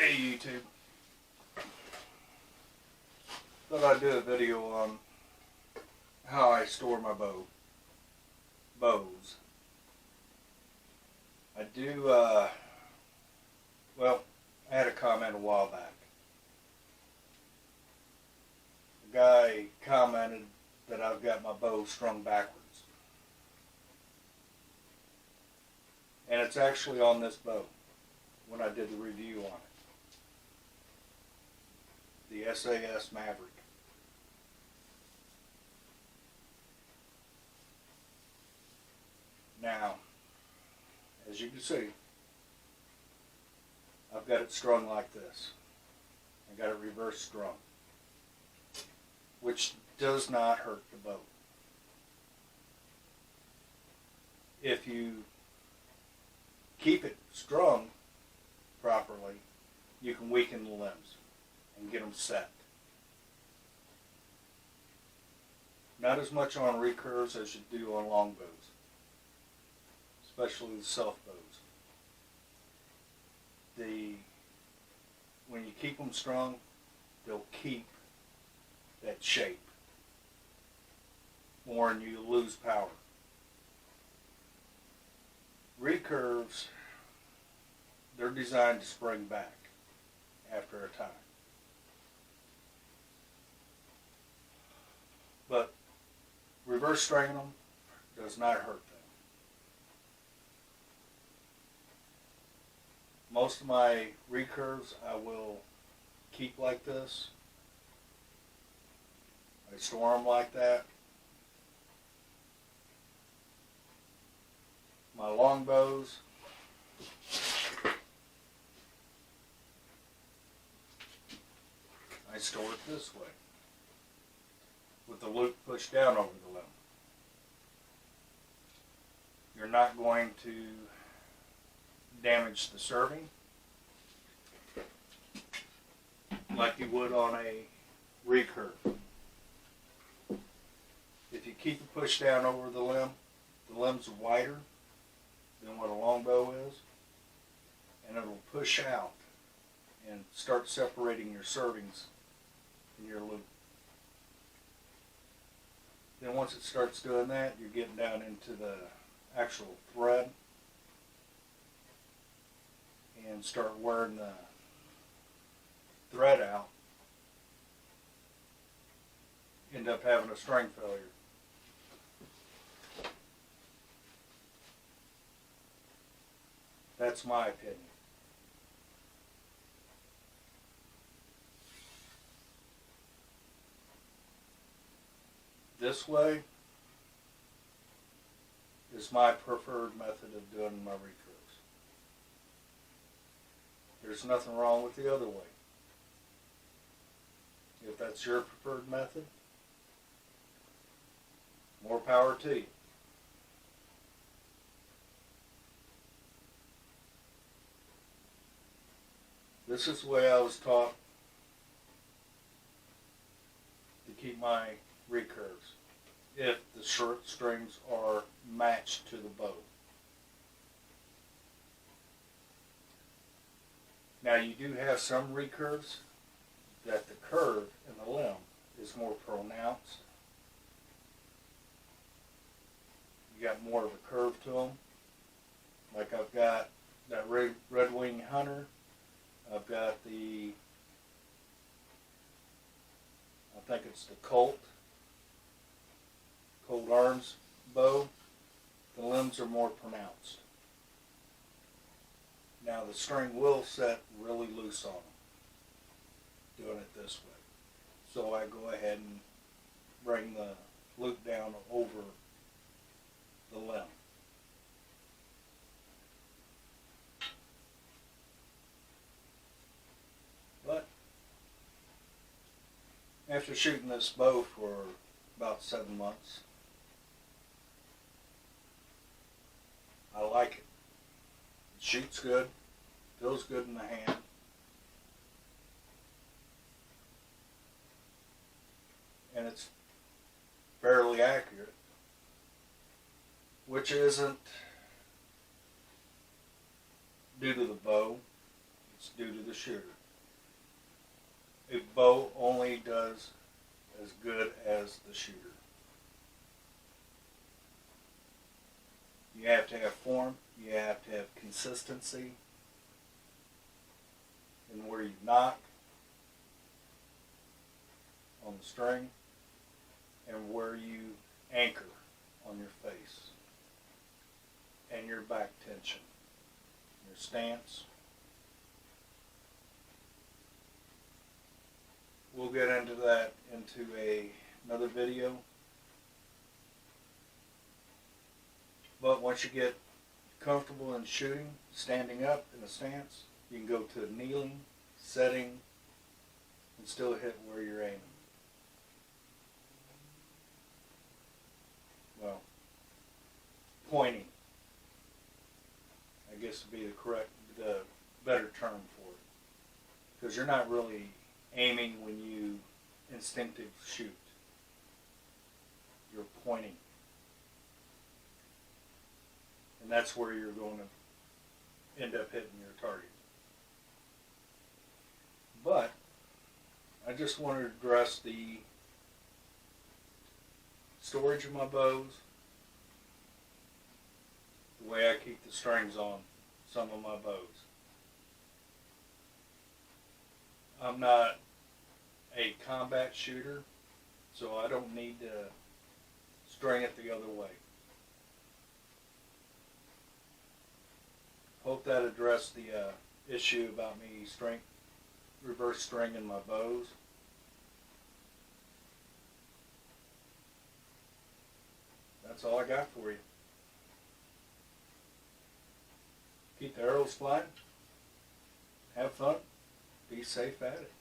Hey YouTube. Thought I'd do a video on how I store my bows. I do, well, I had a comment a while back. A guy commented that I've got my bow strung backwards. And it's actually on this bow when I did the review on it. The SAS Maverick. Now, as you can see, I've got it strung like this. I got it reverse strung, which does not hurt the bow. If you keep it strung properly, you can weaken the limbs and get them set. Not as much on recurves as you do on long bows, especially the self bows. When you keep them strung, they'll keep that shape more than you lose power. Recurves, they're designed to spring back after a time. But reverse stringing them does not hurt them. Most of my recurves I will keep like this. I store them like that. My long bows, I store it this way, with the loop pushed down over the limb. You're not going to damage the serving like you would on a recurve. If you keep it pushed down over the limb's wider than what a long bow is, and it'll push out and start separating your servings in your loop. Then once it starts doing that, you're getting down into the actual thread and start wearing the thread out. End up having a string failure. That's my opinion. This way is my preferred method of doing my recurves. There's nothing wrong with the other way. If that's your preferred method, more power to you. This is the way I was taught to keep my recurves, if the short strings are matched to the bow. Now you do have some recurves that the curve in the limb is more pronounced. You got more of a curve to them. Like I've got that Red Wing Hunter. I've got I think it's the Colt Arms bow. The limbs are more pronounced. Now the string will set really loose on them, doing it this way. So I go ahead and bring the loop down over the limb. But after shooting this bow for about 7 months, I like it. It shoots good, feels good in the hand. And it's fairly accurate, which isn't due to the bow. It's due to the shooter. A bow only does as good as the shooter. You have to have form, you have to have consistency in where you knock on the string and where you anchor on your face and your back tension, your stance. We'll get into that into another video. But once you get comfortable in shooting, standing up in a stance, you can go to kneeling, setting, and still hit where you're aiming. Well, pointing, I guess would be the better term for it. Because you're not really aiming when you instinctively shoot. You're pointing. And that's where you're going to end up hitting your target. But I just want to address the storage of my bows, the way I keep the strings on some of my bows. I'm not a combat shooter, so I don't need to string it the other way. Hope that addressed the issue about me reverse stringing my bows. That's all I got for you. Keep the arrows flying. Have fun. Be safe at it.